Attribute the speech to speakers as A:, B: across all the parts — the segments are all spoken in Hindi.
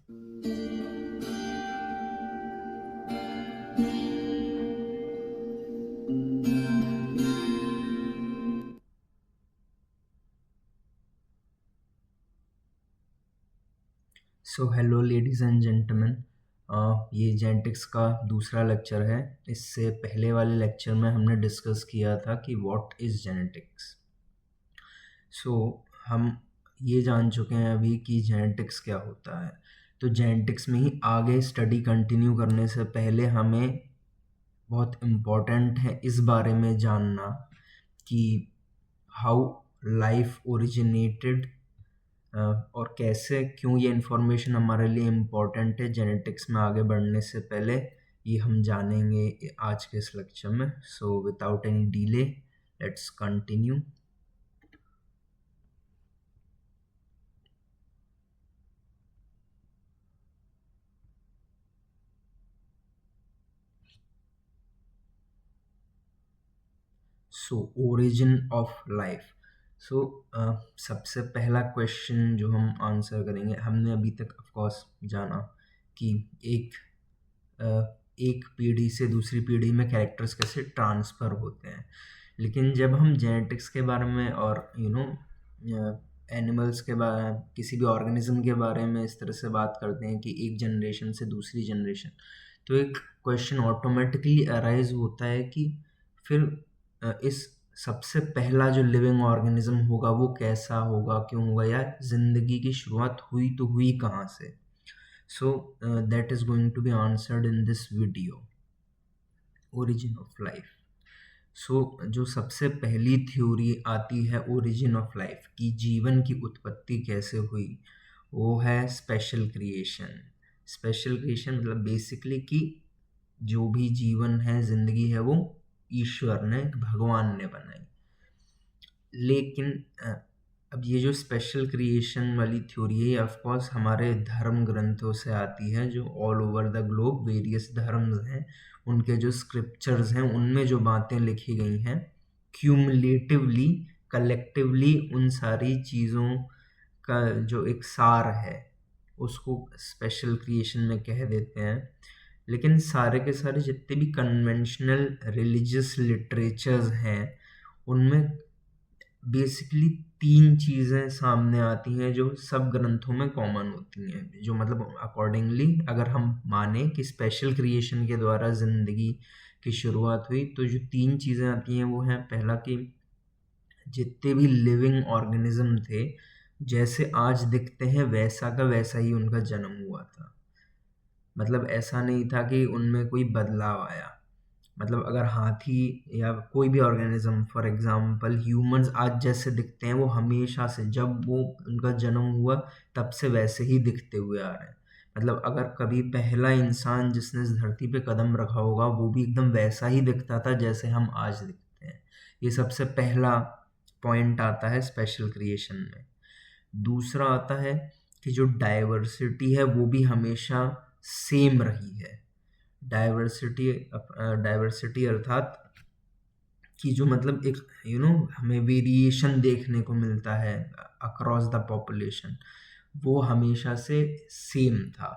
A: So hello ladies and gentleman, ये जेनेटिक्स का दूसरा लेक्चर है। इससे पहले वाले लेक्चर में हमने डिस्कस किया था कि व्हाट इज़ जेनेटिक्स। सो हम ये जान चुके हैं अभी कि जेनेटिक्स क्या होता है। तो जेनेटिक्स में ही आगे स्टडी कंटिन्यू करने से पहले हमें बहुत इम्पोर्टेंट है इस बारे में जानना कि हाउ लाइफ ओरिजिनेटेड, और कैसे, क्यों ये इन्फॉर्मेशन हमारे लिए इम्पोर्टेंट है जेनेटिक्स में आगे बढ़ने से पहले, ये हम जानेंगे आज के इस लेक्चर में। So without any delay let's continue. So origin of life. So सबसे पहला क्वेश्चन जो हम आंसर करेंगे, हमने अभी तक ऑफ कोर्स जाना कि एक पीढ़ी से दूसरी पीढ़ी में कैरेक्टर्स कैसे ट्रांसफ़र होते हैं। लेकिन जब हम जेनेटिक्स के बारे में और एनिमल्स के बारे, किसी भी ऑर्गेनिज्म के बारे में इस तरह से बात करते हैं कि एक जनरेशन से दूसरी जनरेशन, तो एक क्वेश्चन ऑटोमेटिकली अराइज होता है कि फिर इस सबसे पहला जो लिविंग ऑर्गेनिज्म होगा वो कैसा होगा, क्यों होगा, या ज़िंदगी की शुरुआत हुई तो हुई कहाँ से। So that is going to be answered in this video, origin of life. So जो सबसे पहली थ्योरी आती है ओरिजिन ऑफ लाइफ की, जीवन की उत्पत्ति कैसे हुई, वो है स्पेशल क्रिएशन। स्पेशल क्रिएशन मतलब बेसिकली कि जो भी जीवन है, जिंदगी है, वो ईश्वर ने, भगवान ने बनाई। लेकिन अब ये जो स्पेशल क्रिएशन वाली थ्योरी है, ऑफ कोर्स हमारे धर्म ग्रंथों से आती है, जो all over the globe various धर्म्स हैं, उनके जो स्क्रिप्चर्स हैं, उनमें जो बातें लिखी गई हैं, क्यूमुलेटिवली, कलेक्टिवली उन सारी चीज़ों का जो एक सार है उसको स्पेशल क्रिएशन में कह देते हैं। लेकिन सारे के सारे जितने भी कन्वेंशनल रिलीजियस लिटरेचर्स हैं, उनमें बेसिकली 3 चीज़ें सामने आती हैं जो सब ग्रंथों में कॉमन होती हैं, जो मतलब अकॉर्डिंगली अगर हम माने कि स्पेशल क्रिएशन के द्वारा ज़िंदगी की शुरुआत हुई, तो जो 3 चीज़ें आती हैं वो हैं, पहला कि जितने भी लिविंग ऑर्गेनिज्म थे, जैसे आज दिखते हैं वैसा का वैसा ही उनका जन्म हुआ था। मतलब ऐसा नहीं था कि उनमें कोई बदलाव आया। मतलब अगर हाथी या कोई भी ऑर्गेनिज्म, फॉर एग्जांपल ह्यूमंस आज जैसे दिखते हैं, वो हमेशा से, जब वो उनका जन्म हुआ तब से वैसे ही दिखते हुए आ रहे हैं। मतलब अगर कभी पहला इंसान जिसने इस धरती पे कदम रखा होगा, वो भी एकदम वैसा ही दिखता था जैसे हम आज दिखते हैं। ये सबसे पहला पॉइंट आता है स्पेशल क्रिएशन में। दूसरा आता है कि जो डाइवर्सिटी है वो भी हमेशा सेम रही है। डाइवर्सिटी, डाइवर्सिटी अर्थात कि जो मतलब एक हमें वेरिएशन देखने को मिलता है अक्रॉस द पॉपुलेशन, वो हमेशा से सेम था।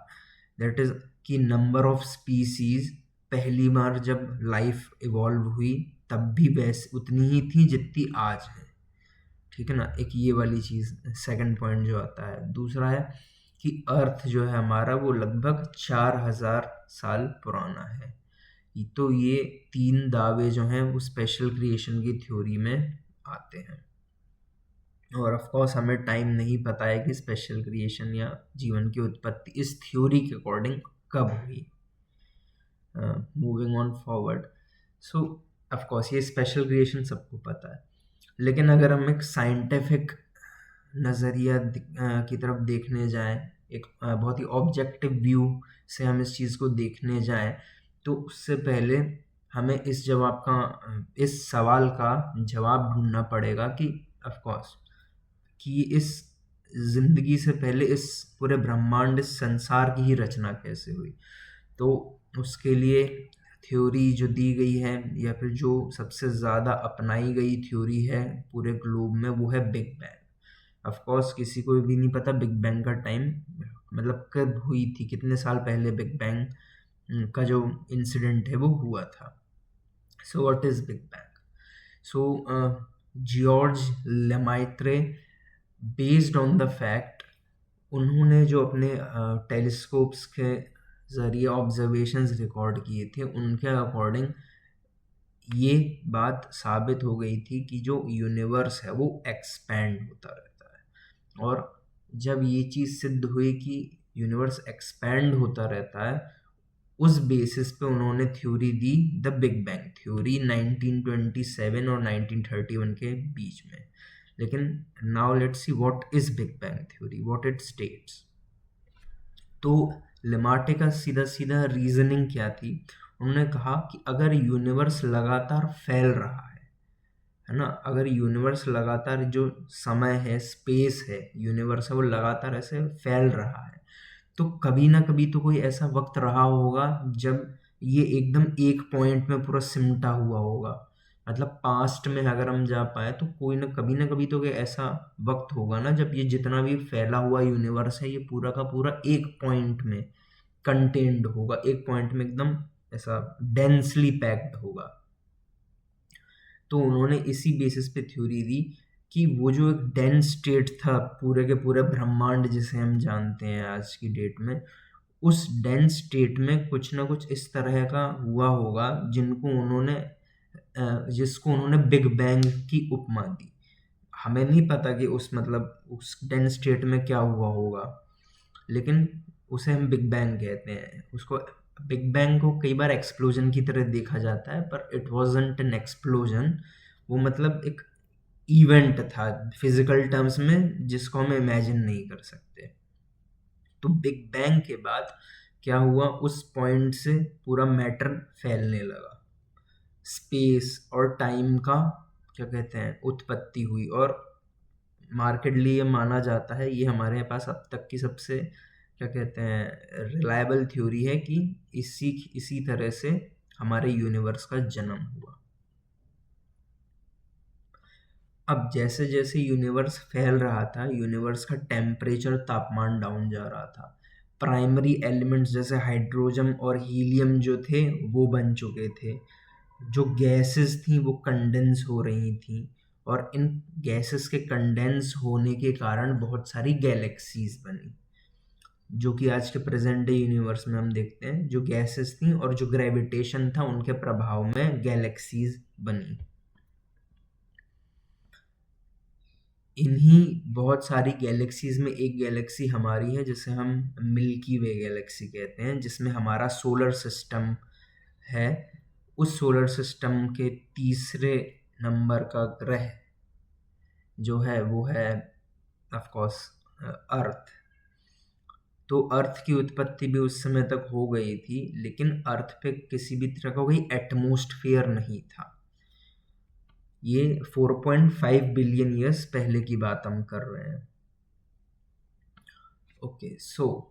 A: दैट इज कि नंबर ऑफ स्पीसीज पहली बार जब लाइफ इवॉल्व हुई तब भी वैसे उतनी ही थी जितनी आज है। ठीक है ना, एक ये वाली चीज़ सेकंड पॉइंट जो आता है। दूसरा है कि अर्थ जो है हमारा, वो लगभग 4000 साल पुराना है। तो ये 3 दावे जो हैं वो स्पेशल क्रिएशन की थ्योरी में आते हैं। और ऑफ कोर्स हमें टाइम नहीं पता है कि स्पेशल क्रिएशन या जीवन की उत्पत्ति इस थ्योरी के अकॉर्डिंग कब हुई। Moving on forward, so of course ये स्पेशल क्रिएशन सबको पता है, लेकिन अगर हम एक साइंटिफिक नज़रिया की तरफ देखने जाएं, एक बहुत ही ऑब्जेक्टिव व्यू से हम इस चीज़ को देखने जाएं, तो उससे पहले हमें इस सवाल का जवाब ढूंढना पड़ेगा कि ऑफ कोर्स कि इस जिंदगी से पहले इस पूरे ब्रह्मांड, इस संसार की ही रचना कैसे हुई। तो उसके लिए थ्योरी जो दी गई है, या फिर जो सबसे ज़्यादा अपनाई गई थ्योरी है पूरे ग्लोब में, वो है बिग बैंग। ऑफ कोर्स किसी को भी नहीं पता बिग बैंग का टाइम मतलब कब हुई थी, कितने साल पहले बिग बैंग का जो इंसिडेंट है वो हुआ था। So what is big bang? So George Lemaitre, based on the fact, उन्होंने जो अपने टेलीस्कोप्स के ज़रिए ऑब्जर्वेशंस रिकॉर्ड किए थे, उनके अकॉर्डिंग ये बात साबित हो गई थी कि जो यूनिवर्स है वो एक्सपैंड होता रहता है। और जब ये चीज़ सिद्ध हुई कि यूनिवर्स एक्सपैंड होता रहता है, उस बेसिस पे उन्होंने theory the, the big bang theory, 1927 और 1931 के बीच में। लेकिन now let's see what is big bang theory, what it states. तो लेमार्टे का सीधा सीधा रीजनिंग क्या थी? उन्होंने कहा कि अगर यूनिवर्स लगातार फैल रहा है ना, अगर यूनिवर्स लगातार, जो समय है, स्पेस है, यूनिवर्स है, वो लगातार ऐसे फैल रहा है, तो कभी ना कभी तो कोई ऐसा वक्त रहा होगा जब ये एकदम एक पॉइंट में पूरा सिमटा हुआ होगा। मतलब पास्ट में अगर हम जा पाए तो कोई ना कभी तो कोई ऐसा वक्त होगा ना जब ये जितना भी फैला हुआ यूनिवर्स है ये पूरा का पूरा एक पॉइंट में कंटेन्ड होगा, एक पॉइंट में एकदम ऐसा डेंसली पैक्ड होगा। तो उन्होंने इसी बेसिस पे थ्योरी दी कि वो जो एक डेंस स्टेट था पूरे के पूरे ब्रह्मांड जिसे हम जानते हैं आज की डेट में, उस डेंस स्टेट में कुछ ना कुछ इस तरह का हुआ होगा जिसको उन्होंने बिग बैंग की उपमा दी। हमें नहीं पता कि उस डेंस स्टेट में क्या हुआ होगा, लेकिन उसे हम बिग बैंग कहते हैं। उसको बिग बैंग को कई बार एक्सप्लोजन की तरह देखा जाता है, पर इट वॉजंट एन एक्सप्लोजन। वो मतलब एक इवेंट था फिजिकल टर्म्स में जिसको हम इमेजिन नहीं कर सकते। तो बिग बैंग के बाद क्या हुआ, उस पॉइंट से पूरा मैटर फैलने लगा, स्पेस और टाइम का क्या कहते हैं उत्पत्ति हुई। और मार्केटली ये माना जाता है, ये हमारे पास अब तक की सबसे क्या कहते हैं रिलायबल थ्योरी है कि इसी तरह से हमारे यूनिवर्स का जन्म हुआ। अब जैसे जैसे यूनिवर्स फैल रहा था, यूनिवर्स का टेम्परेचर, तापमान डाउन जा रहा था। प्राइमरी एलिमेंट्स जैसे हाइड्रोजन और हीलियम जो थे वो बन चुके थे। जो गैसेस थी वो कंडेंस हो रही थी, और इन गैसेस के कंडेंस होने के कारण बहुत सारी गैलेक्सीज बनी, जो कि आज के प्रेजेंट डे यूनिवर्स में हम देखते हैं। जो गैसेस थी और जो ग्रेविटेशन था उनके प्रभाव में गैलेक्सीज बनी। इन्हीं बहुत सारी गैलेक्सीज में एक गैलेक्सी हमारी है जिसे हम मिल्की वे गैलेक्सी कहते हैं, जिसमें हमारा सोलर सिस्टम है। उस सोलर सिस्टम के तीसरे नंबर का ग्रह जो है वो है ऑफ कोर्स अर्थ। तो अर्थ की उत्पत्ति भी उस समय तक हो गई थी, लेकिन अर्थ पे किसी भी तरह का कोई एटमॉस्फेयर नहीं था। ये 4.5 बिलियन ईयर्स पहले की बात हम कर रहे हैं। ओके, सो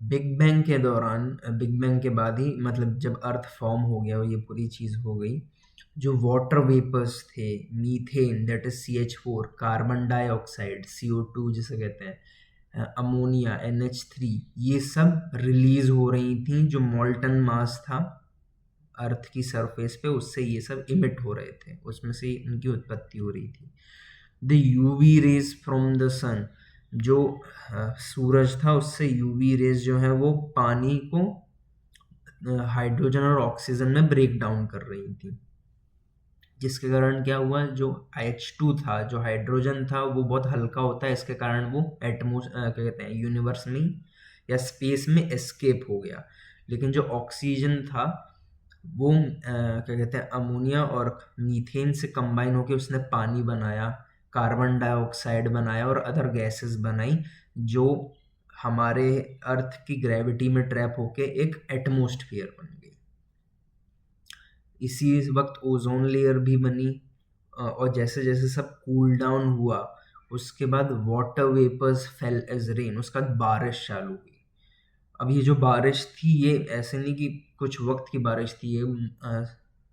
A: बिग बैंग के दौरान, बिग बैंग के बाद ही मतलब जब अर्थ फॉर्म हो गया और ये पूरी चीज़ हो गई, जो वाटर वेपर्स थे, methane that is CH4, carbon dioxide CO2 जिसे कहते हैं, अमोनिया NH3, ये सब रिलीज हो रही थी। जो मॉल्टन मास था अर्थ की सरफेस पे, उससे ये सब इमिट हो रहे थे, उसमें से इनकी उत्पत्ति हो रही थी। The UV rays from the sun, जो सूरज था उससे यूवी रेज जो है वो पानी को हाइड्रोजन और ऑक्सीजन में ब्रेक डाउन कर रही थी, जिसके कारण क्या हुआ, जो H2 था, जो हाइड्रोजन था, वो बहुत हल्का होता है, इसके कारण वो क्या कहते हैं यूनिवर्स में या स्पेस में एस्केप हो गया। लेकिन जो ऑक्सीजन था वो क्या कहते हैं अमोनिया और मीथेन से कंबाइन होकर उसने पानी बनाया, कार्बन डाइऑक्साइड बनाया और अदर गैसेस बनाई, जो हमारे अर्थ की ग्रेविटी में ट्रैप होके एक एटमॉस्फेयर बन गई। इसी वक्त ओजोन लेयर भी बनी, और जैसे जैसे सब कूल डाउन हुआ उसके बाद water vapours fell as rain, उसका बाद बारिश चालू हुई। अब ये जो बारिश थी ये ऐसे नहीं कि कुछ वक्त की बारिश थी, ये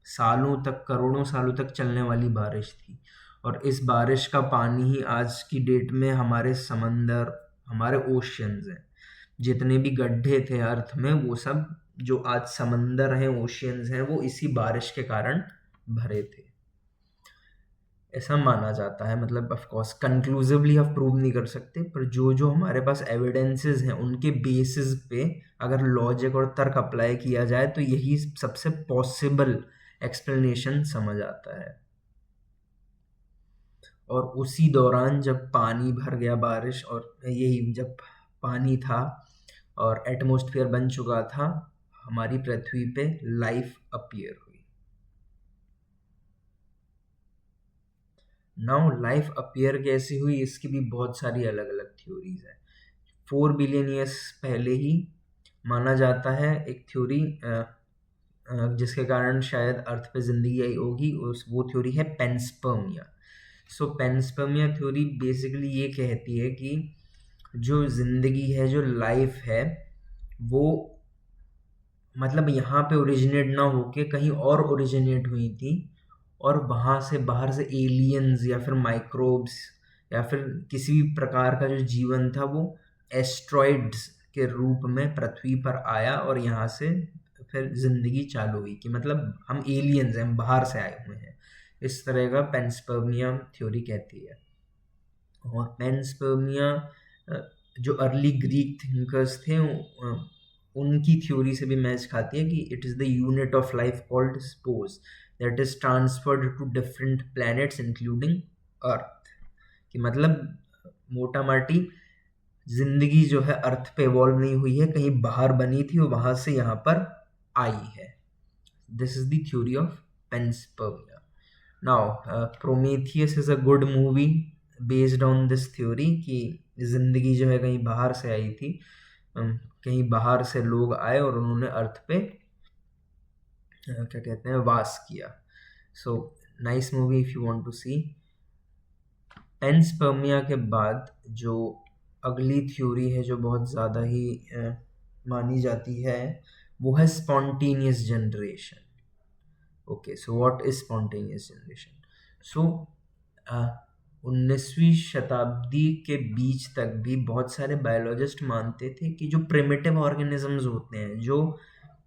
A: सालों तक, करोड़ों सालों तक चलने वाली बारिश थी। और इस बारिश का पानी ही आज की डेट में हमारे समंदर, हमारे ओशियंस हैं। जितने भी गड्ढे थे अर्थ में वो सब जो आज समंदर हैं, ओशियंस हैं, वो इसी बारिश के कारण भरे थे, ऐसा माना जाता है। मतलब ऑफ कोर्स कंक्लूसिवली आप प्रूव नहीं कर सकते, पर जो जो हमारे पास एविडेंसेस हैं उनके बेसिस पे अगर लॉजिक और तर्क अप्लाई किया जाए तो यही सबसे पॉसिबल एक्सप्लेनेशन समझ आता है। और उसी दौरान जब पानी भर गया बारिश, और यही जब पानी था और एटमॉस्फेयर बन चुका था, हमारी पृथ्वी पे लाइफ अपीयर हुई। नाउ लाइफ अपीयर कैसे हुई, इसकी भी बहुत सारी अलग अलग थ्योरीज है। 4 बिलियन ईयर्स पहले ही माना जाता है एक थ्योरी जिसके कारण शायद अर्थ पे जिंदगी आई होगी, वो थ्योरी है पेंस्पर्मिया। सो पेंस्पर्मिया थ्योरी बेसिकली ये कहती है कि जो जिंदगी है, जो लाइफ है, वो मतलब यहाँ पे ओरिजिनेट ना होके कहीं और ओरिजिनेट हुई थी, और वहाँ से बाहर से एलियंस या फिर माइक्रोब्स या फिर किसी भी प्रकार का जो जीवन था वो एस्ट्रॉइड्स के रूप में पृथ्वी पर आया, और यहाँ से फिर जिंदगी चालू हुई कि मतलब हम एलियंस हैं, हम बाहर से आए हुए हैं। इस तरह का पेंस्पर्मिया थ्योरी कहती है। और पेंस्पर्मिया जो अर्ली ग्रीक थिंकर्स थे उनकी थ्योरी से भी मैच खाती है कि it is the unit of life called spores that is transferred to different planets including earth. कि मतलब मोटा माटी जिंदगी जो है अर्थ पे इवॉल्व नहीं हुई है, कहीं बाहर बनी थी और वहां से यहाँ पर आई है। This is the theory of panspermia. Now Prometheus is a good movie based on this theory कि जिंदगी जो है कहीं बाहर से आई थी, कहीं बाहर से लोग आए और उन्होंने अर्थ पे क्या कहते हैं वास किया। So nice movie if you want to see. Panspermia के बाद जो अगली थ्योरी है जो बहुत ज़्यादा ही मानी जाती है वो है spontaneous generation. Okay, so what is spontaneous generation? So 19वीं शताब्दी के बीच तक भी बहुत सारे बायोलॉजिस्ट मानते थे कि जो प्रिमिटिव ऑर्गेनिजम्स होते हैं, जो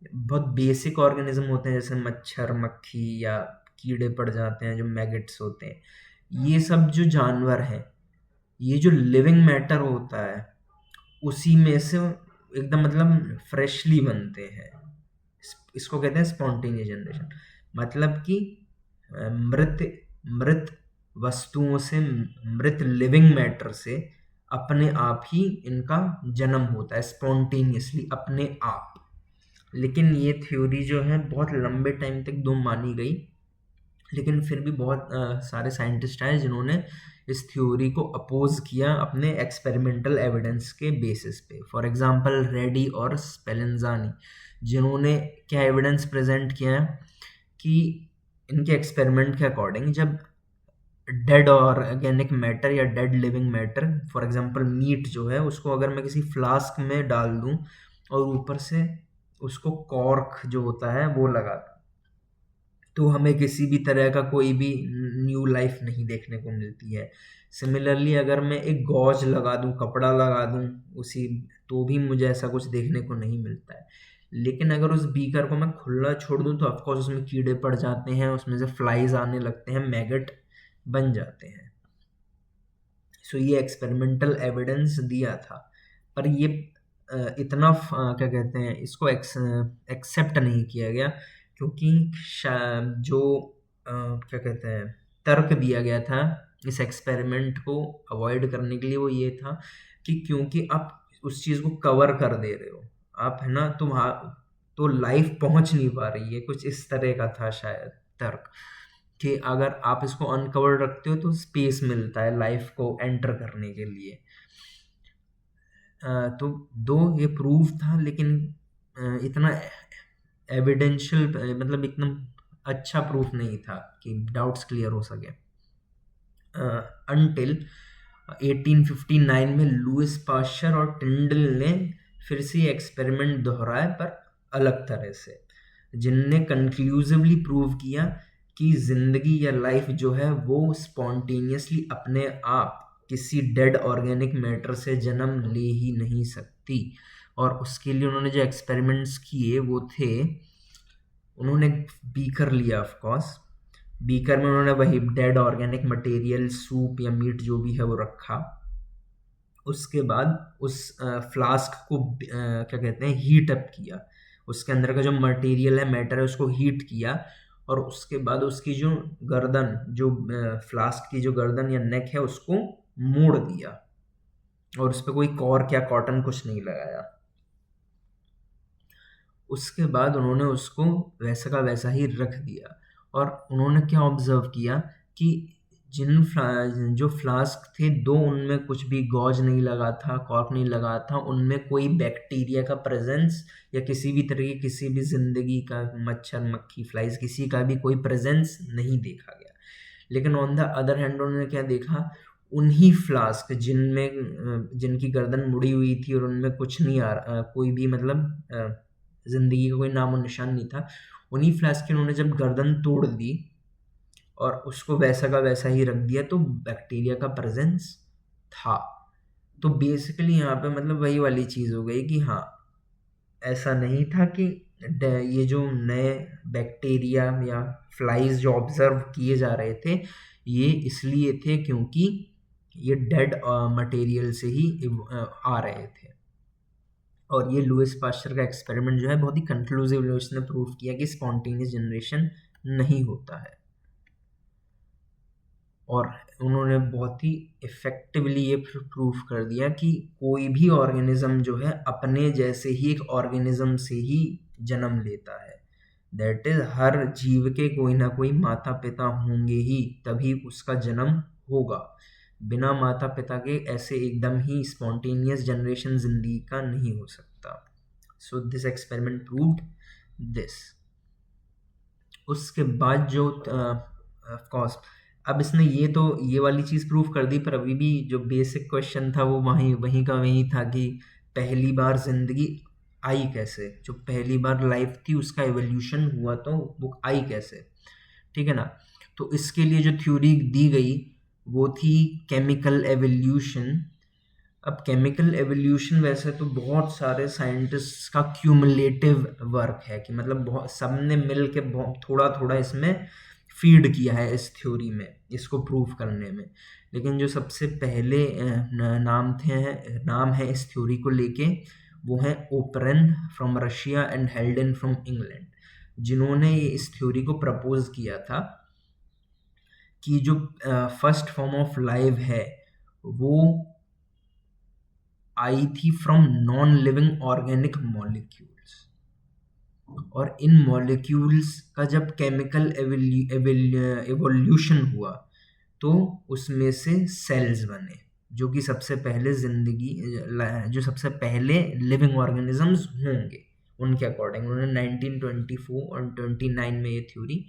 A: बहुत बेसिक ऑर्गेनिज्म होते हैं, जैसे मच्छर, मक्खी या कीड़े पड़ जाते हैं जो मैगेट्स होते हैं, ये सब जो जानवर हैं, ये जो लिविंग मैटर होता है उसी में से एकदम मतलब फ्रेशली बनते हैं। इसको कहते हैं स्पॉन्टेनियस जनरेशन। मतलब कि मृत मृत वस्तुओं से, मृत लिविंग मैटर से अपने आप ही इनका जन्म होता है स्पॉन्टेनियसली, अपने आप। लेकिन ये थ्योरी जो है बहुत लंबे टाइम तक दो मानी गई, लेकिन फिर भी बहुत सारे साइंटिस्ट आए जिन्होंने इस थ्योरी को अपोज किया अपने एक्सपेरिमेंटल एविडेंस के बेसिस पे। फॉर एग्जांपल रेडी और स्पेलेंजानी, जिन्होंने क्या एविडेंस प्रेजेंट किया है कि इनके एक्सपेरिमेंट के अकॉर्डिंग जब डेड ऑर्गेनिक मैटर या dead living matter, for example meat जो है, उसको अगर मैं किसी फ्लास्क में डाल दूं और ऊपर से उसको कॉर्क जो होता है वो लगा दूं, तो हमें किसी भी तरह का कोई भी न्यू लाइफ नहीं देखने को मिलती है। सिमिलरली अगर मैं एक गॉज लगा दूं, कपड़ा लगा दूं उसी, तो भी मुझे ऐसा कुछ देखने को नहीं मिलता है। लेकिन अगर उस बीकर को मैं खुला छोड़ दूं तो ऑफकोर्स उसमें कीड़े पड़ जाते हैं, उसमें से फ्लाइज आने लगते हैं, मैगट बन जाते हैं। सो ये एक्सपेरिमेंटल एविडेंस दिया था, पर ये इतना क्या कहते हैं इसको एक्सेप्ट नहीं किया गया, क्योंकि जो क्या कहते हैं तर्क दिया गया था इस एक्सपेरिमेंट को अवॉइड करने के लिए वो ये था कि क्योंकि आप उस चीज़ को कवर कर दे रहे हो आप, है ना, तो वहाँ तो लाइफ पहुंच नहीं पा रही है, कुछ इस तरह का था शायद तर्क कि अगर आप इसको अनकवर्ड रखते हो तो स्पेस मिलता है लाइफ को एंटर करने के लिए। तो दो ये प्रूफ था, लेकिन इतना एविडेंशियल मतलब एकदम अच्छा प्रूफ नहीं था कि डाउट्स क्लियर हो सके। अनटिल 1859 में लुइस पास्चर और टिंडल ने फिर से एक्सपेरिमेंट दोहराया, पर अलग तरह से, जिनने कंक्लूसिवली प्रूव किया कि जिंदगी या लाइफ जो है वो स्पॉन्टेनियसली अपने आप किसी डेड ऑर्गेनिक मैटर से जन्म ले ही नहीं सकती। और उसके लिए उन्होंने जो एक्सपेरिमेंट्स किए वो थे, उन्होंने बीकर लिया ऑफ कोर्स, बीकर में उन्होंने वही डेड ऑर्गेनिक मटेरियल, सूप या मीट जो भी है वो रखा। उसके बाद उस फ्लास्क को क्या कहते हैं, हीट अप किया, उसके अंदर का जो मटेरियल है, मैटर है, उसको हीट किया, और उसके बाद उसकी जो गर्दन, जो फ्लास्क की जो गर्दन या नेक है उसको मोड़ दिया, और उस पर कोई कॉर्क या कॉटन कुछ नहीं लगाया। उसके बाद उन्होंने उसको वैसा का वैसा ही रख दिया, और उन्होंने क्या ऑब्जर्व किया कि जो फ्लास्क थे दो, उनमें कुछ भी गॉज नहीं लगा था, कॉर्क नहीं लगा था, उनमें कोई बैक्टीरिया का प्रेजेंस या किसी भी तरह की किसी भी जिंदगी का, मच्छर मक्खी फ्लाइज, किसी का भी कोई प्रेजेंस नहीं देखा गया। लेकिन ऑन द अदर हैंड उन्होंने क्या देखा, उन्हीं फ्लास्क जिनकी गर्दन मुड़ी हुई थी और उनमें कुछ नहीं कोई भी मतलब जिंदगी का कोई नामो निशान नहीं था, उन्हीं फ्लास्क की उन्होंने जब गर्दन तोड़ दी और उसको वैसा का वैसा ही रख दिया, तो बैक्टीरिया का प्रेजेंस था। तो बेसिकली यहाँ पे मतलब वही वाली चीज़ हो गई कि हाँ, ऐसा नहीं था कि ये जो नए बैक्टीरिया या फ्लाइज जो ऑब्जर्व किए जा रहे थे, ये इसलिए थे क्योंकि ये डेड मटेरियल से ही आ रहे थे। और ये लुइस पास्चर का एक्सपेरिमेंट जो है बहुत ही कंक्लूसिवली उसने प्रूव किया कि स्पॉन्टेनियस जनरेशन नहीं होता है, और उन्होंने बहुत ही इफेक्टिवली ये प्रूफ कर दिया कि कोई भी ऑर्गेनिज्म जो है अपने जैसे ही एक ऑर्गेनिज्म से ही जन्म लेता है। दैट इज, हर जीव के कोई ना कोई माता पिता होंगे ही, तभी उसका जन्म होगा। बिना माता पिता के ऐसे एकदम ही स्पॉन्टेनियस जनरेशन जिंदगी का नहीं हो सकता। So this experiment proved this. उसके बाद जो ऑफ कोर्स अब इसने ये वाली चीज़ प्रूव कर दी, पर अभी भी जो बेसिक क्वेश्चन था वो वहीं का वहीं था कि पहली बार जिंदगी आई कैसे, जो पहली बार लाइफ थी उसका एवोल्यूशन हुआ तो वो आई कैसे, ठीक है ना। तो इसके लिए जो थ्योरी दी गई वो थी केमिकल एवोल्यूशन। अब केमिकल एवोल्यूशन वैसे तो बहुत सारे साइंटिस्ट्स का क्यूमुलेटिव वर्क है, कि मतलब बहुत सबने मिल के बहुत थोड़ा थोड़ा इसमें फीड किया है इस थ्योरी में, इसको प्रूव करने में। लेकिन जो सबसे पहले नाम है इस थ्योरी को लेके, वो है Oparin from Russia and Haldane from England, जिन्होंने इस थ्योरी को प्रपोज किया था कि जो फर्स्ट फॉर्म ऑफ लाइफ है वो आई थी from non living organic molecules, और इन मॉलिक्यूल्स का जब केमिकल एवोल्यूशन हुआ तो उसमें से सेल्स बने, जो कि सबसे पहले जो सबसे पहले लिविंग ऑर्गेनिजम्स होंगे उनके अकॉर्डिंग। उन्होंने 1924 और 29 में ये थ्योरी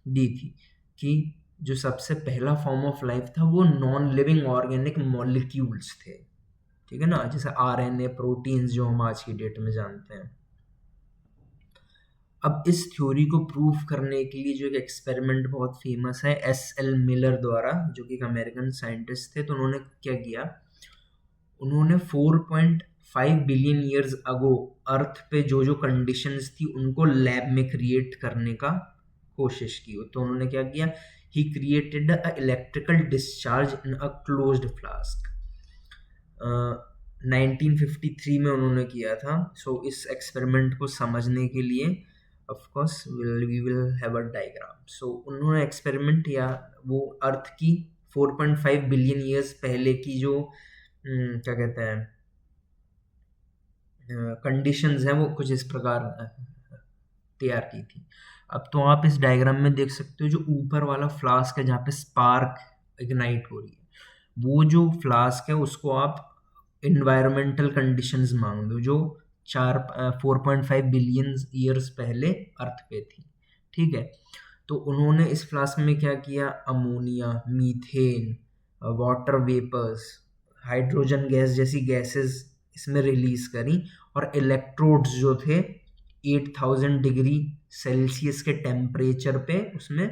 A: दी थी कि जो सबसे पहला फॉर्म ऑफ लाइफ था वो नॉन लिविंग ऑर्गेनिक मॉलिक्यूल्स थे, ठीक है ना, जैसे आरएनए, प्रोटीन्स जो हम आज की डेट में जानते हैं। अब इस थ्योरी को प्रूव करने के लिए जो एक एक्सपेरिमेंट बहुत फेमस है एस.एल. मिलर द्वारा, जो कि एक अमेरिकन साइंटिस्ट थे, तो उन्होंने क्या किया, उन्होंने 4.5 बिलियन ईयर्स अगो अर्थ पे जो जो कंडीशंस थी उनको लैब में क्रिएट करने का कोशिश की। तो उन्होंने क्या किया, he created a electrical discharge in a closed flask. 1953 में उन्होंने किया था। सो इस एक्सपेरिमेंट को समझने के लिए of course we will have a diagram. So उन्होंने एक्सपेरिमेंट या वो अर्थ की 4.5 बिलियन ईयर्स पहले की जो क्या कहते हैं कंडीशंस हैं वो कुछ इस प्रकार तैयार की थी। अब तो आप इस डायग्राम में देख सकते हो जो ऊपर वाला फ्लास्क है जहाँ पे स्पार्क इग्नाइट हो रही है, वो जो फ्लास्क है उसको आप इन्वायरमेंटल कंडीशंस मान लो जो 4.5 बिलियन ईयर्स पहले अर्थ पे थी, ठीक है। तो उन्होंने इस फ्लास्क में क्या किया, ammonia, methane, water vapours, hydrogen gas जैसी गैसेस इसमें रिलीज करी, और इलेक्ट्रोड्स जो थे 8000 डिग्री सेल्सियस के टेम्परेचर पे उसमें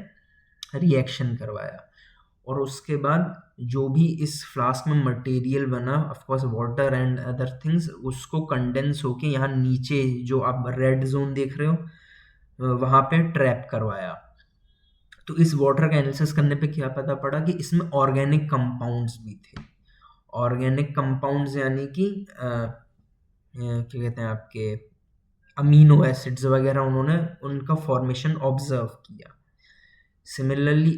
A: रिएक्शन करवाया, और उसके बाद जो भी इस फ्लास्क में मटेरियल बना, of course water and other things, उसको कंडेंस होके यहाँ नीचे जो आप रेड जोन देख रहे हो वहाँ पे ट्रैप करवाया। तो इस वाटर का एनालिसिस करने पे क्या पता पड़ा कि इसमें ऑर्गेनिक कंपाउंड्स भी थे। ऑर्गेनिक कंपाउंड्स यानी कि क्या कहते हैं आपके अमीनो एसिड्स वगैरह, उन्होंने उनका फॉर्मेशन ऑब्जर्व किया। सिमिलरली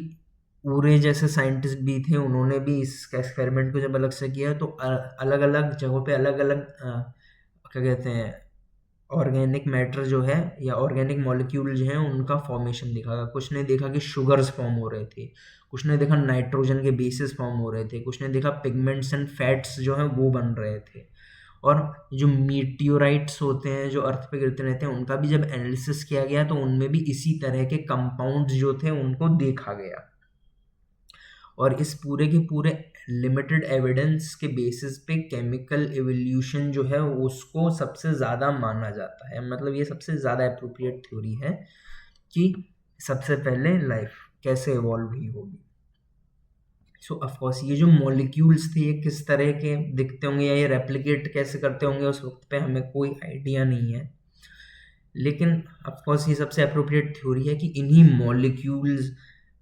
A: ऊरे जैसे साइंटिस्ट भी थे, उन्होंने भी इस एक्सपेरिमेंट को जब अलग से किया तो अलग अलग जगहों पे अलग अलग क्या कहते हैं ऑर्गेनिक मैटर जो है या ऑर्गेनिक मॉलिक्यूल जो हैं उनका फॉर्मेशन देखा। कुछ ने देखा कि शुगर्स फॉर्म हो रहे थे, कुछ ने देखा नाइट्रोजन के बेसिस फॉर्म हो रहे थे, कुछ ने देखा पिगमेंट्स एंड फैट्स जो हैं वो बन रहे थे। और जो मीटियोराइट्स होते हैं जो अर्थ पे गिरते रहते हैं, उनका भी जब एनालिसिस किया गया तो उनमें भी इसी तरह के कंपाउंड्स जो थे उनको देखा गया। और इस पूरे के पूरे लिमिटेड एविडेंस के बेसिस पे केमिकल एवोल्यूशन जो है उसको सबसे ज़्यादा माना जाता है। मतलब ये सबसे ज़्यादा अप्रोप्रिएट थ्योरी है कि सबसे पहले लाइफ कैसे इवॉल्व हुई होगी। सो ऑफकोर्स ये जो मॉलिक्यूल्स थे ये किस तरह के दिखते होंगे या ये रेप्लिकेट कैसे करते होंगे उस वक्त पे हमें कोई आइडिया नहीं है, लेकिन ऑफकोर्स ये सबसे अप्रोप्रिएट थ्योरी है कि इन्हीं मॉलिक्यूल्स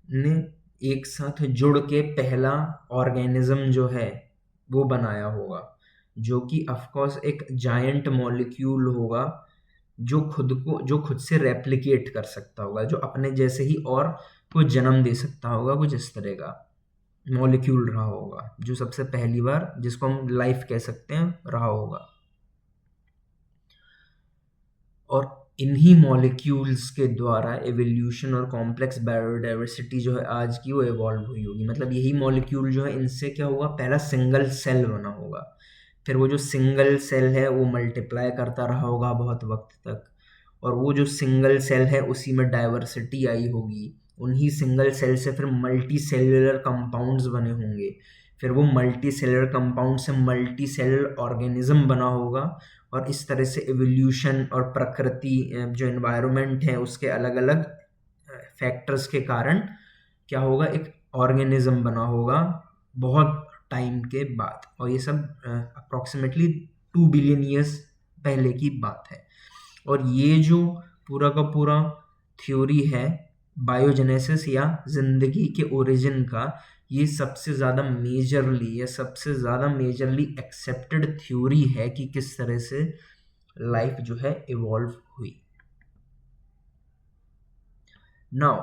A: ने एक साथ जुड़ के पहला ऑर्गेनिज्म जो है वो बनाया होगा, जो कि ऑफकोर्स एक जायंट मॉलिक्यूल होगा जो खुद से रेप्लिकेट कर सकता होगा, जो अपने जैसे ही और को जन्म दे सकता होगा। कुछ इस तरह का मॉलिक्यूल रहा होगा जो सबसे पहली बार, जिसको हम लाइफ कह सकते हैं, रहा होगा। और इन्हीं मॉलिक्यूल्स के द्वारा एवोल्यूशन और कॉम्प्लेक्स बायोडाइवर्सिटी जो है आज की वो इवॉल्व हुई होगी। मतलब यही मॉलिक्यूल जो है इनसे क्या होगा, पहला सिंगल सेल बना होगा, फिर वो जो सिंगल सेल है वो मल्टीप्लाई करता रहा होगा बहुत वक्त तक, और वो जो सिंगल सेल है उसी में डाइवर्सिटी आई होगी। उन्हीं सिंगल सेल से फिर मल्टी सेलुलर कंपाउंड्स बने होंगे, फिर वो मल्टी सेलुलर कंपाउंड से मल्टी सेलुलर ऑर्गेनिज्म बना होगा। और इस तरह से एवोल्यूशन और प्रकृति जो एनवायरनमेंट है उसके अलग अलग फैक्टर्स के कारण क्या होगा, एक ऑर्गेनिज्म बना होगा बहुत टाइम के बाद। और ये सब अप्रॉक्सीमेटली 2 बिलियन ईयर्स पहले की बात है। और ये जो पूरा का पूरा थ्योरी है बायोजेनेसिस या जिंदगी के ओरिजिन का, ये सबसे ज़्यादा मेजरली एक्सेप्टेड थ्योरी है कि किस तरह से लाइफ जो है इवॉल्व हुई। नाउ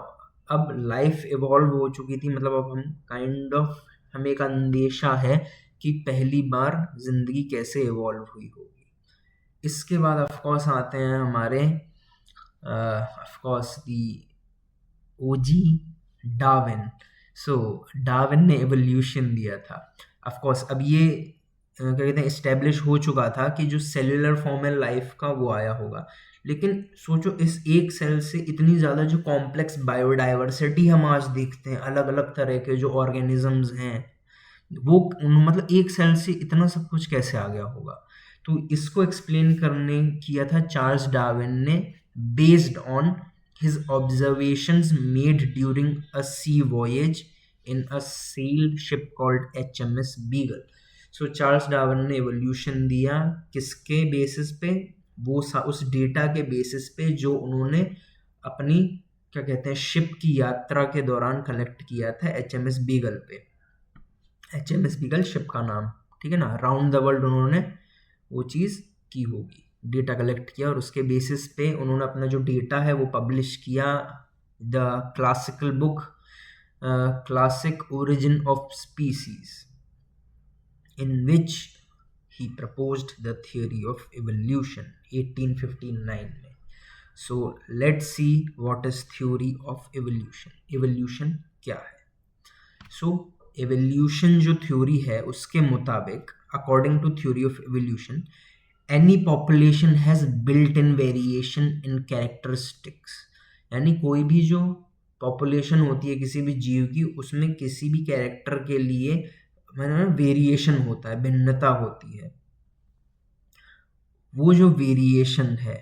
A: अब लाइफ इवॉल्व हो चुकी थी, मतलब अब हम हमें एक अंदेशा है कि पहली बार जिंदगी कैसे इवॉल्व हुई होगी। इसके बाद ऑफकोर्स आते हैं हमारे ऑफकोर्स दी ओजी डार्विन। सो डार्विन ने एवोल्यूशन दिया था। ऑफकोर्स अब ये क्या कहते हैं इस्टेब्लिश हो चुका था कि जो सेलुलर फॉर्म है लाइफ का वो आया होगा, लेकिन सोचो इस एक सेल से इतनी ज़्यादा जो कॉम्प्लेक्स बायोडाइवर्सिटी हम आज देखते हैं, अलग अलग तरह के जो ऑर्गेनिजम्स हैं, वो मतलब एक सेल से इतना सब कुछ कैसे आ गया होगा। तो इसको एक्सप्लेन करने किया था चार्ल्स डार्विन ने, based on his observations made during a sea voyage in a sail ship called HMS Beagle. So Charles Darwin ने एवोल्यूशन दिया किसके बेसिस पे, वो उस डेटा के बेसिस पे जो उन्होंने अपनी क्या कहते हैं शिप की यात्रा के दौरान कलेक्ट किया था HMS बीगल पे। HMS बीगल शिप का नाम, ठीक है ना। राउंड द वर्ल्ड उन्होंने वो चीज़ की होगी, डेटा कलेक्ट किया और उसके बेसिस पे उन्होंने अपना जो डेटा है वो पब्लिश किया, the classical book classic origin of species, in which he proposed the theory of evolution 1859 में। So let's see what is theory of evolution. Evolution क्या है? सो एवोल्यूशन जो थ्योरी है उसके मुताबिक, according to theory of evolution, any population has built-in variation in characteristics। यानी कोई भी जो पॉपुलेशन होती है किसी भी जीव की, उसमें किसी भी कैरेक्टर के लिए वेरिएशन होता है, भिन्नता होती है। वो जो वेरिएशन है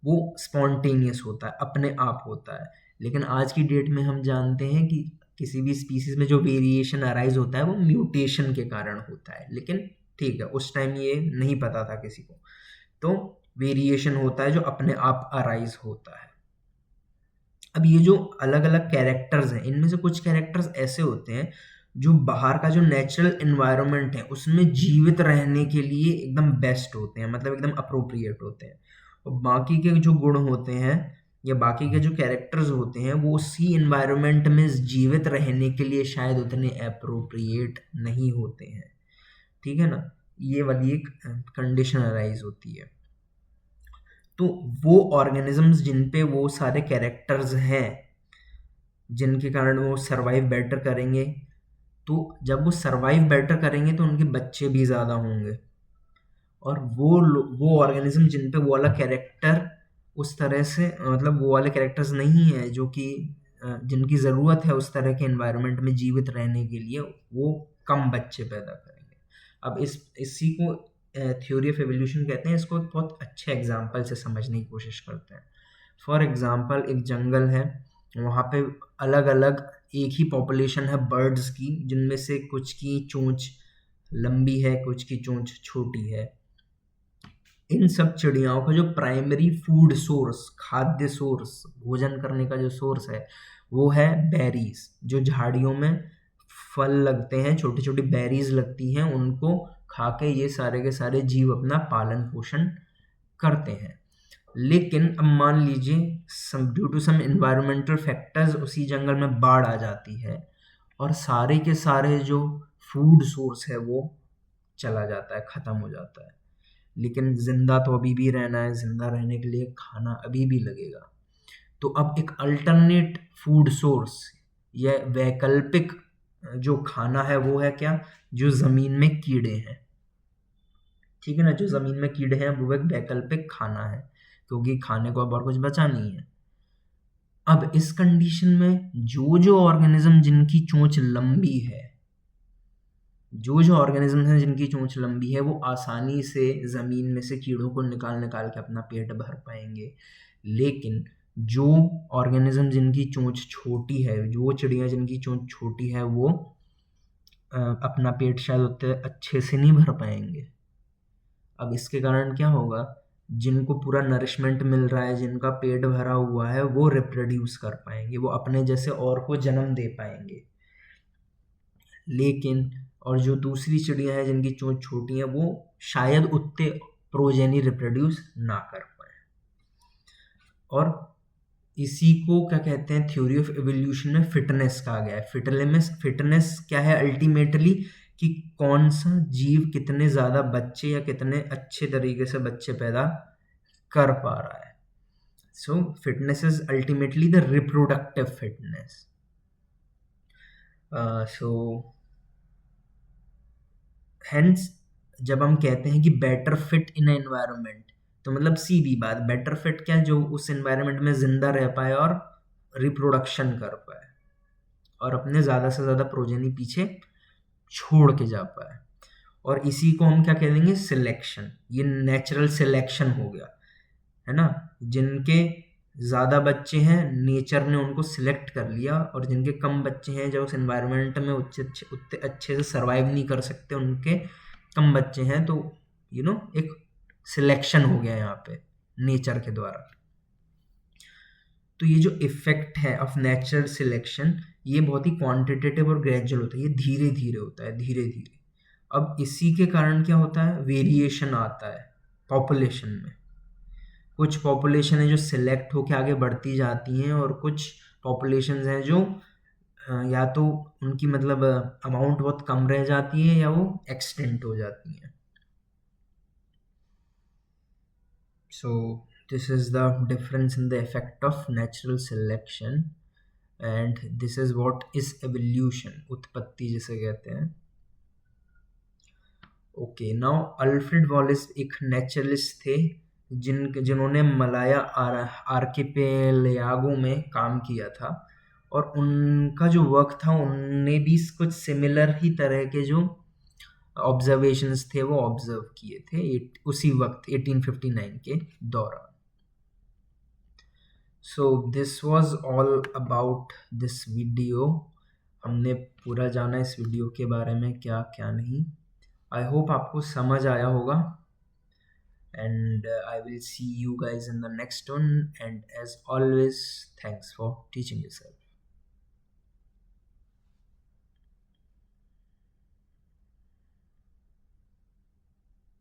A: वो स्पॉन्टेनियस होता है, अपने आप होता है। लेकिन आज की डेट में हम जानते हैं कि किसी भी स्पीसीज में जो वेरिएशन अराइज होता है वो म्यूटेशन के कारण होता है, लेकिन ठीक है उस टाइम ये नहीं पता था किसी को। तो वेरिएशन होता है जो अपने आप अराइज होता है। अब ये जो अलग अलग कैरेक्टर्स हैं, इनमें से कुछ कैरेक्टर्स ऐसे होते हैं जो बाहर का जो नेचुरल एनवायरनमेंट है उसमें जीवित रहने के लिए एकदम बेस्ट होते हैं, मतलब एकदम अप्रोप्रिएट होते हैं। और बाकी के जो गुण होते हैं या बाकी के जो कैरेक्टर्स होते हैं वो उसी एनवायरनमेंट में जीवित रहने के लिए शायद उतने अप्रोप्रिएट नहीं होते हैं। ठीक है ना, ये वाली एक कंडीशन अराइज होती है। तो वो ऑर्गेनिजम्स जिन पे वो सारे कैरेक्टर्स हैं जिनके कारण वो सरवाइव बेटर करेंगे, तो जब वो सरवाइव बेटर करेंगे तो उनके बच्चे भी ज़्यादा होंगे। और वो ऑर्गेनिज्म जिन पे वो वाला कैरेक्टर उस तरह से मतलब वो वाले कैरेक्टर्स नहीं है जो कि जिनकी ज़रूरत है उस तरह के एनवायरनमेंट में जीवित रहने के लिए, वो कम बच्चे पैदा करेंगे। अब इसी को थ्योरी ऑफ एवोल्यूशन कहते हैं। इसको एक बहुत अच्छे एग्जाम्पल से समझने की कोशिश करते हैं। फॉर एग्जाम्पल एक जंगल है, वहाँ पे अलग अलग एक ही पॉपुलेशन है बर्ड्स की, जिनमें से कुछ की चोंच लंबी है, कुछ की चोंच छोटी है। इन सब चिड़ियाओं का जो प्राइमरी फूड सोर्स, खाद्य सोर्स, भोजन करने का जो सोर्स है वो है बेरीज। जो झाड़ियों में फल लगते हैं, छोटी छोटी बेरीज लगती हैं, उनको खा के ये सारे के सारे जीव अपना पालन पोषण करते हैं। लेकिन अब मान लीजिए due to some environmental factors उसी जंगल में बाढ़ आ जाती है और सारे के सारे जो फूड सोर्स है वो चला जाता है, ख़त्म हो जाता है। लेकिन जिंदा तो अभी भी रहना है, जिंदा रहने के लिए खाना अभी भी लगेगा। तो अब एक अल्टरनेट फूड सोर्स या वैकल्पिक जो खाना है वो है क्या, जो ज़मीन में कीड़े हैं। ठीक है ना, जो ज़मीन में कीड़े हैं वो एक वैकल्पिक खाना है, क्योंकि खाने को अब और कुछ बचा नहीं है। अब इस कंडीशन में जो जो ऑर्गेनिज्म जिनकी चोंच लंबी है, जो जो ऑर्गेनिज्म हैं जिनकी चोंच लंबी है, वो आसानी से ज़मीन में से कीड़ों को निकाल निकाल के अपना पेट भर पाएंगे। लेकिन जो ऑर्गेनिज्म जिनकी चोंच छोटी है, जो चिड़िया जिनकी चोंच छोटी है, वो अपना पेट शायद उतने अच्छे से नहीं भर पाएंगे। अब इसके कारण क्या होगा, जिनको पूरा नरिशमेंट मिल रहा है, जिनका पेट भरा हुआ है, वो रिप्रोड्यूस कर पाएंगे, वो अपने जैसे और को जन्म दे पाएंगे। लेकिन और जो दूसरी चिड़िया हैं जिनकी चोंच छोटी है, वो शायद उतने प्रोजेनी रिप्रोड्यूस ना कर पाए। और इसी को क्या कहते हैं, थ्योरी ऑफ एवोल्यूशन में फिटनेस कहा गया है। फिटनेस क्या है अल्टीमेटली, कि कौन सा जीव कितने ज़्यादा बच्चे या कितने अच्छे तरीके से बच्चे पैदा कर पा रहा है। सो fitness is ultimately the reproductive fitness. So hence जब हम कहते हैं कि बेटर फिट इन एनवायरनमेंट, तो मतलब सीधी बात, बेटर फिट क्या, जो उस एनवायरनमेंट में जिंदा रह पाए और रिप्रोडक्शन कर पाए और अपने ज़्यादा से ज़्यादा प्रोजेनी पीछे छोड़ के जा पाए। और इसी को हम क्या कह देंगे, सिलेक्शन। ये नेचुरल सिलेक्शन हो गया, है ना। जिनके ज़्यादा बच्चे हैं नेचर ने उनको सिलेक्ट कर लिया, और जिनके कम बच्चे हैं जो उस एनवायरनमेंट में उतने अच्छे से सर्वाइव नहीं कर सकते, उनके कम बच्चे हैं, तो एक सिलेक्शन हो गया यहाँ पे नेचर के द्वारा। तो ये जो इफेक्ट है ऑफ नेचुरल सिलेक्शन, ये बहुत ही क्वांटिटेटिव और ग्रेजुअल होता है, ये धीरे धीरे होता है, धीरे धीरे। अब इसी के कारण क्या होता है, वेरिएशन आता है पॉपुलेशन में। कुछ पॉपुलेशन है जो सिलेक्ट होकर आगे बढ़ती जाती हैं, और कुछ पॉपुलेशंस हैं जो या तो उनकी मतलब अमाउंट बहुत कम रह जाती है या वो एक्सटेंट हो जाती हैं। So this is the difference in the effect of natural selection, and this is what is evolution, उत्पत्ति जिसे कहते हैं। ओके, नाउ अल्फ्रेड वॉलिस एक नेचुरलिस्ट थे जिन्होंने मलाया आर्किपेलागो में काम किया था, और उनका जो वर्क था, उनने भी कुछ सिमिलर ही तरह के जो ऑब्जर्वेशंस थे वो ऑब्जर्व किए थे उसी वक्त 1859 के दौरान। So this was all about this video. हमने पूरा जाना इस वीडियो के बारे में, क्या क्या नहीं। आई होप आपको समझ आया होगा, and I will see you guys in the next one, and as always, thanks for teaching yourself.